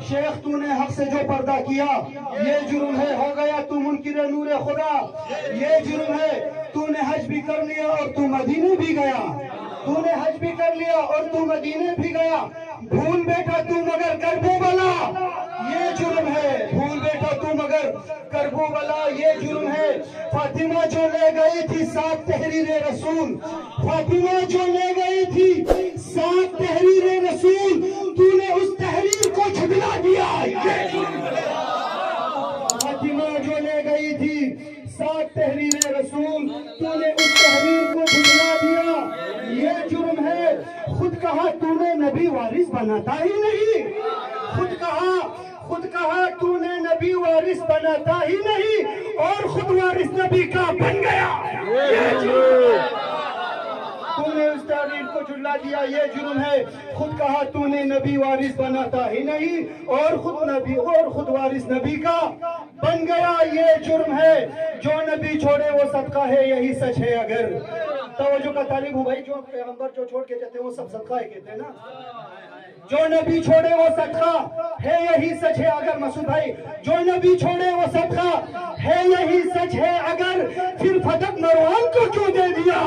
شیخ تو نے حق سے جو پردہ کیا یہ جرم ہے، ہو گیا تو منکر نور خدا، یہ جرم ہے۔ تو نے حج بھی کر لیا اور تو مدینے بھی گیا، تو نے حج بھی کر لیا اور تو مدینے بھی گیا، بھول بیٹھا تو مگر کربو بلا، یہ جرم ہے۔ بھول بیٹھا تو مگر کربو بلا، یہ جرم ہے۔ فاطمہ جو لے گئی تھی 7 تحریر رسول، فاطمہ جو لے گئی تھی 7 تحریر رسول، تو نے اس تحریر کو جھٹلا دیا، یہ جرم ہے۔ فاطمہ جو لے گئی تھی 7 تحریر رسول، تو نے اس تحریر کو جھٹلا دیا، یہ جرم ہے۔ خود کہا تو نے نبی وارث بناتا ہی نہیں، خود کہا تو نے نبی وارث بناتا ہی نہیں، اور خود وارث نبی کا بن گیا، یہ جرم ہے۔ تو نے اس تحریر کو جھٹلا دیا، یہ جرم ہے۔ خود کہا تو نے نبی وارث بناتا ہی نہیں، اور خود وارث نبی کا بن گیا، یہ جرم ہے۔ جو نبی چھوڑے وہ صدقہ ہے، یہی سچ ہے اگر۔ توجہ کا طالب ہوں بھائی، جو پیغمبر جو چھوڑ کے جاتے ہیں وہ سب صدقہ ہے کہتے ہیں نا۔ جو نبی چھوڑے وہ صدقہ ہے، یہی سچ ہے اگر۔ مسعود بھائی، جو نبی چھوڑے وہ صدقہ ہے، یہی سچ ہے اگر، پھر فتح مروان کو کیوں دے دیا؟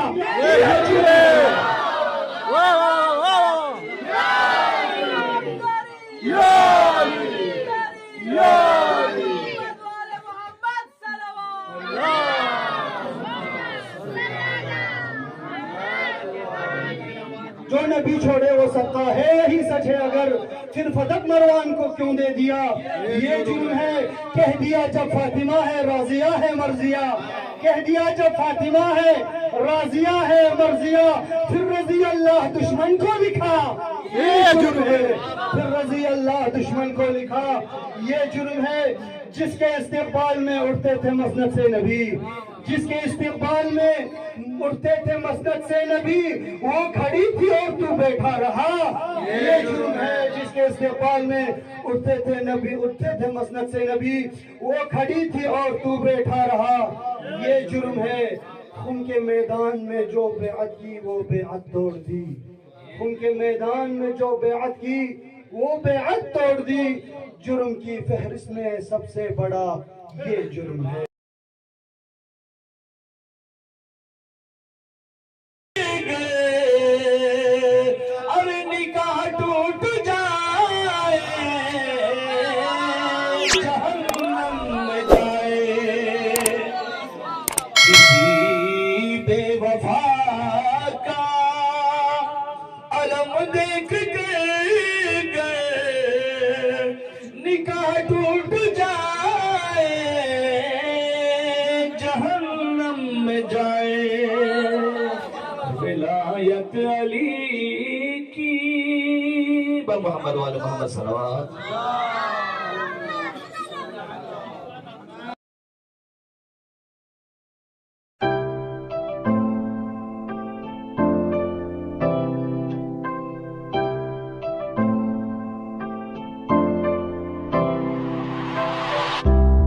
جو نبی چھوڑے وہ صدقہ ہے، یہی سچ ہے اگر، پھر فتح مروان کو کیوں دے دیا؟ یہ جرم ہے۔ کہہ دیا جب فاطمہ ہے راضیہ ہے مرضیہ، کہہ دیا جب فاطمہ ہے راضیہ ہے مرضیہ، پھر رضی اللہ دشمن کو لکھا، یہ جرم ہے۔ پھر رضی اللہ دشمن کو لکھا، یہ جرم ہے۔ جس کے استقبال میں اٹھتے تھے مسند سے نبی، جس کے استقبال میں اٹھتے تھے مسند سے نبی، وہ کھڑی تھی اور تو بیٹھا رہا، یہ جرم ہے۔ جس کے استقبال میں اٹھتے تھے مسند سے نبی، وہ کھڑی تھی اور تو بیٹھا رہا، یہ جرم ہے۔ خون کے میدان میں جو بیعت کی وہ بیعت توڑ دی، خون کے میدان میں جو بیعت کی وہ بیعت توڑ دی، جرم کی فہرست میں سب سے بڑا یہ جرم ہے۔ ولایت علی کی، محمد والے محمد صلوات